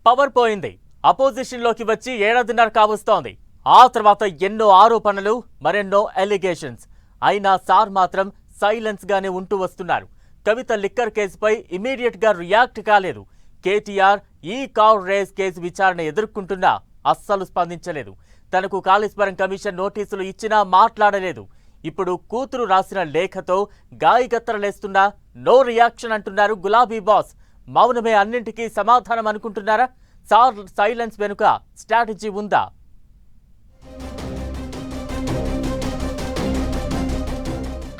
Power పోయింది. అపోజిషన్లోకి వచ్చి ఏడాదిన్నర కావస్తోంది. ఆ తర్వాత ఎన్నో ఆరోపణలు, మరెన్నో ఎలిగేషన్స్. అయినా సార్ మాత్రం సైలెన్స్ గానే ఉంటూ వస్తున్నారు. కవిత లిక్కర్ కేసుపై ఇమీడియట్ గా రియాక్ట్ కాలేదు. కేటీఆర్ ఈ కార్ రేస్ కేసు విచారణ ఎదుర్కొంటున్నా అస్సలు స్పందించలేదు. తనకు కాళేశ్వరం కమిషన్ నోటీసులు ఇచ్చినా మాట్లాడలేదు. ఇప్పుడు కూతురు రాసిన లేఖతో గాయగత్తరలేస్తున్నా నో రియాక్షన్ అంటున్నారు గులాబీ బాస్. మౌనమే అన్నింటికీ సమాధానం అనుకుంటున్నారా? సార్ సైలెన్స్ వెనుక స్ట్రాటజీ ఉందా?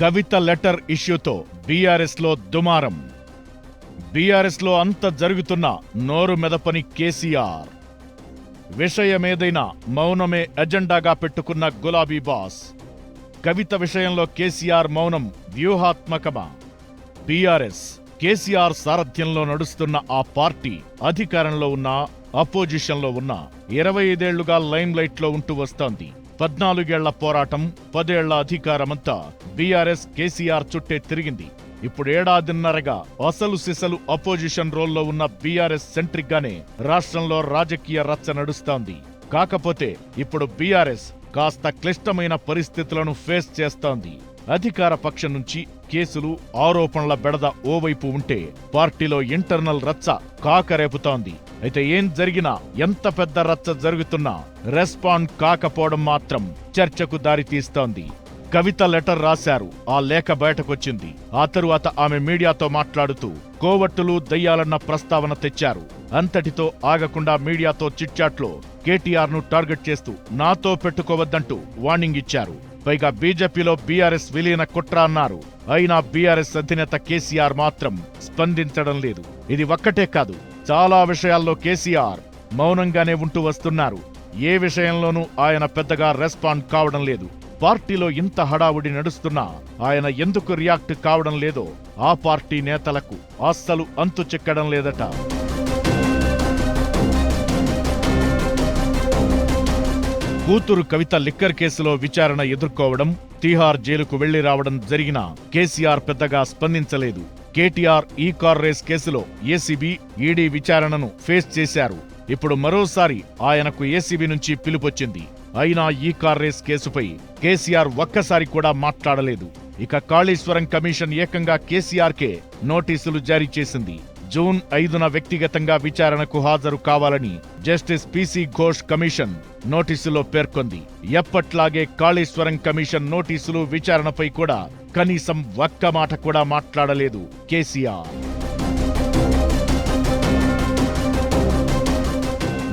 కవిత లెటర్ ఇష్యూతో బీఆర్ఎస్ లో దుమారం. బీఆర్ఎస్ లో అంత జరుగుతున్న నోరు మెదపని కేసీఆర్. విషయమేదైనా మౌనమే ఎజెండాగా పెట్టుకున్న గులాబీ బాస్. కవిత విషయంలో కేసీఆర్ మౌనం వ్యూహాత్మకమా? బీఆర్ఎస్ కేసీఆర్ సారథ్యంలో నడుస్తున్న ఆ పార్టీ అధికారంలో ఉన్న, అపోజిషన్లో ఉన్న 25 ఏళ్లుగా లైమ్ లైట్ లో ఉంటూ వస్తోంది. 14 ఏళ్ల పోరాటం, 10 ఏళ్ల అధికారమంతా బీఆర్ఎస్ కేసీఆర్ చుట్టే తిరిగింది. ఇప్పుడు ఏడాదిన్నరగా అసలు సిసలు అపోజిషన్ రోల్లో ఉన్న బీఆర్ఎస్ సెంట్రిక్ గానే రాష్ట్రంలో రాజకీయ రచ్చ నడుస్తోంది. కాకపోతే ఇప్పుడు బీఆర్ఎస్ కాస్త క్లిష్టమైన పరిస్థితులను ఫేస్ చేస్తోంది. అధికార పక్షం నుంచి కేసులు, ఆరోపణల బెడద ఓవైపు ఉంటే పార్టీలో ఇంటర్నల్ రచ్చ కాకరేపుతోంది. అయితే ఏం జరిగినా, ఎంత పెద్ద రచ్చ జరుగుతున్నా రెస్పాండ్ కాకపోవడం మాత్రం చర్చకు దారితీస్తోంది. కవిత లెటర్ రాశారు. ఆ లేఖ బయటకొచ్చింది. ఆ తరువాత ఆమె మీడియాతో మాట్లాడుతూ కోవట్టులు, దయ్యాలన్న ప్రస్తావన తెచ్చారు. అంతటితో ఆగకుండా మీడియాతో చిట్చాట్లో కేటీఆర్ ను టార్గెట్ చేస్తూ నాతో పెట్టుకోవద్దంటూ వార్నింగ్ ఇచ్చారు. పైగా బీజేపీలో బీఆర్ఎస్ విలీన కుట్ర అన్నారు. అయినా బీఆర్ఎస్ అధినేత కేసీఆర్ మాత్రం స్పందించడం లేదు. ఇది ఒక్కటే కాదు, చాలా విషయాల్లో కేసీఆర్ మౌనంగానే ఉంటూ వస్తున్నారు. ఏ విషయంలోనూ ఆయన పెద్దగా రెస్పాండ్ కావడం లేదు. పార్టీలో ఇంత హడావుడి నడుస్తున్నా ఆయన ఎందుకు రియాక్ట్ కావడం లేదో ఆ పార్టీ నేతలకు అస్సలు అంతు చిక్కడం లేదట. కూతురు కవిత లిక్కర్ కేసులో విచారణ ఎదుర్కోవడం, తీహార్ జైలుకు వెళ్లి రావడం జరిగినా కేసీఆర్ పెద్దగా స్పందించలేదు. కేటీఆర్ ఈ కార్ రేస్ కేసులో ఏసీబీ, ఈడీ విచారణను ఫేస్ చేశారు. ఇప్పుడు మరోసారి ఆయనకు ఏసీబీ నుంచి పిలుపొచ్చింది. అయినా ఈ కార్ రేస్ కేసుపై కేసీఆర్ ఒక్కసారి కూడా మాట్లాడలేదు. ఇక కాళేశ్వరం కమిషన్ ఏకంగా కేసీఆర్కే నోటీసులు జారీ చేసింది. జూన్ 5న వ్యక్తిగతంగా విచారణకు హాజరు కావాలని జస్టిస్ పీసీ ఘోష్ కమిషన్ నోటీసులో పేర్కొంది. ఎప్పట్లాగే కాళేశ్వరం కమిషన్ నోటీసులు, విచారణపై కూడా కనీసం ఒక్క మాట కూడా మాట్లాడలేదు కేసీఆర్.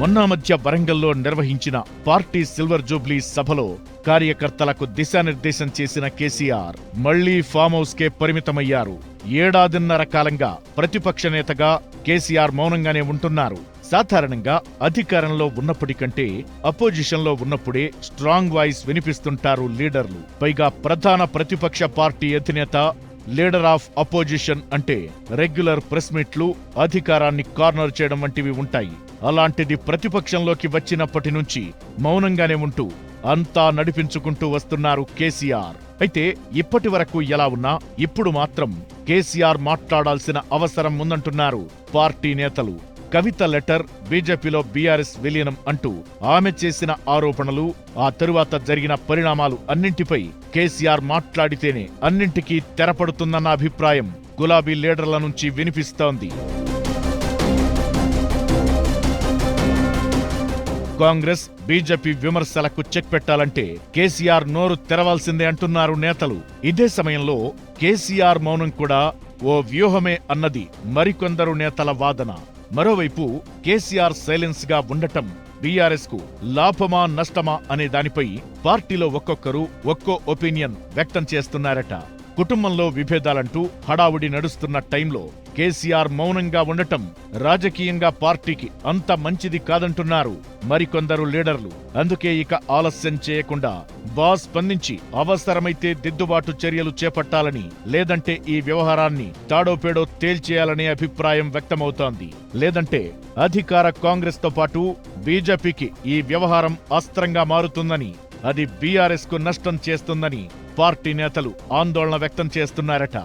మొన్న మధ్య వరంగల్లో నిర్వహించిన పార్టీ సిల్వర్ జూబ్లీ సభలో కార్యకర్తలకు దిశానిర్దేశం చేసిన కేసీఆర్ మళ్లీ ఫామ్ హౌస్ కే పరిమితమయ్యారు. ఏడాదిన్నర కాలంగా ప్రతిపక్ష నేతగా కేసీఆర్ మౌనంగానే ఉంటున్నారు. సాధారణంగా అధికారంలో ఉన్నప్పటికంటే అపోజిషన్లో ఉన్నప్పుడే స్ట్రాంగ్ వాయిస్ వినిపిస్తుంటారు లీడర్లు. పైగా ప్రధాన ప్రతిపక్ష పార్టీ అధినేత, లీడర్ ఆఫ్ అపోజిషన్ అంటే రెగ్యులర్ ప్రెస్ మీట్లు, అధికారాన్ని కార్నర్ చేయడం వంటివి ఉంటాయి. అలాంటిది ప్రతిపక్షంలోకి వచ్చినప్పటి నుంచి మౌనంగానే ఉంటూ అంతా నడిపించుకుంటూ వస్తున్నారు కేసీఆర్. అయితే ఇప్పటి వరకు ఎలా ఉన్నా ఇప్పుడు మాత్రం కేసీఆర్ మాట్లాడాల్సిన అవసరం ఉందంటున్నారు పార్టీ నేతలు. కవిత లెటర్, బీజేపీలో బీఆర్ఎస్ విలీనం అంటూ ఆమె చేసిన ఆరోపణలు, ఆ తరువాత జరిగిన పరిణామాలు అన్నింటిపై కేసీఆర్ మాట్లాడితేనే అన్నింటికీ తెరపడుతుందన్న అభిప్రాయం గులాబీ లీడర్ల నుంచి వినిపిస్తోంది. కాంగ్రెస్, బీజేపీ విమర్శలకు చెక్ పెట్టాలంటే కేసీఆర్ నోరు తెరవాల్సిందే అంటున్నారు నేతలు. ఇదే సమయంలో కేసీఆర్ మౌనం కూడా ఓ వ్యూహమే అన్నది మరికొందరు నేతల వాదన. మరోవైపు కేసీఆర్ సైలెన్స్ గా ఉండటం బీఆర్ఎస్ కు లాభమా నష్టమా అనే దానిపై పార్టీలో ఒక్కొక్కరు ఒక్కో ఒపీనియన్ వ్యక్తం చేస్తున్నారట. కుటుంబంలో విభేదాలంటూ హడావుడి నడుస్తున్న టైంలో కేసీఆర్ మౌనంగా ఉండటం రాజకీయంగా పార్టీకి అంత మంచిది కాదంటున్నారు మరికొందరు లీడర్లు. అందుకే ఇక ఆలస్యం చేయకుండా బాస్ స్పందించి అవసరమైతే దిద్దుబాటు చర్యలు చేపట్టాలని, లేదంటే ఈ వ్యవహారాన్ని తాడోపేడో తేల్చేయాలనే అభిప్రాయం వ్యక్తమవుతోంది. లేదంటే అధికార కాంగ్రెస్ తో పాటు బీజేపీకి ఈ వ్యవహారం అస్త్రంగా మారుతుందని, అది బీఆర్ఎస్ కు నష్టం చేస్తుందని పార్టీ నేతలు ఆందోళన వ్యక్తం చేస్తున్నారట.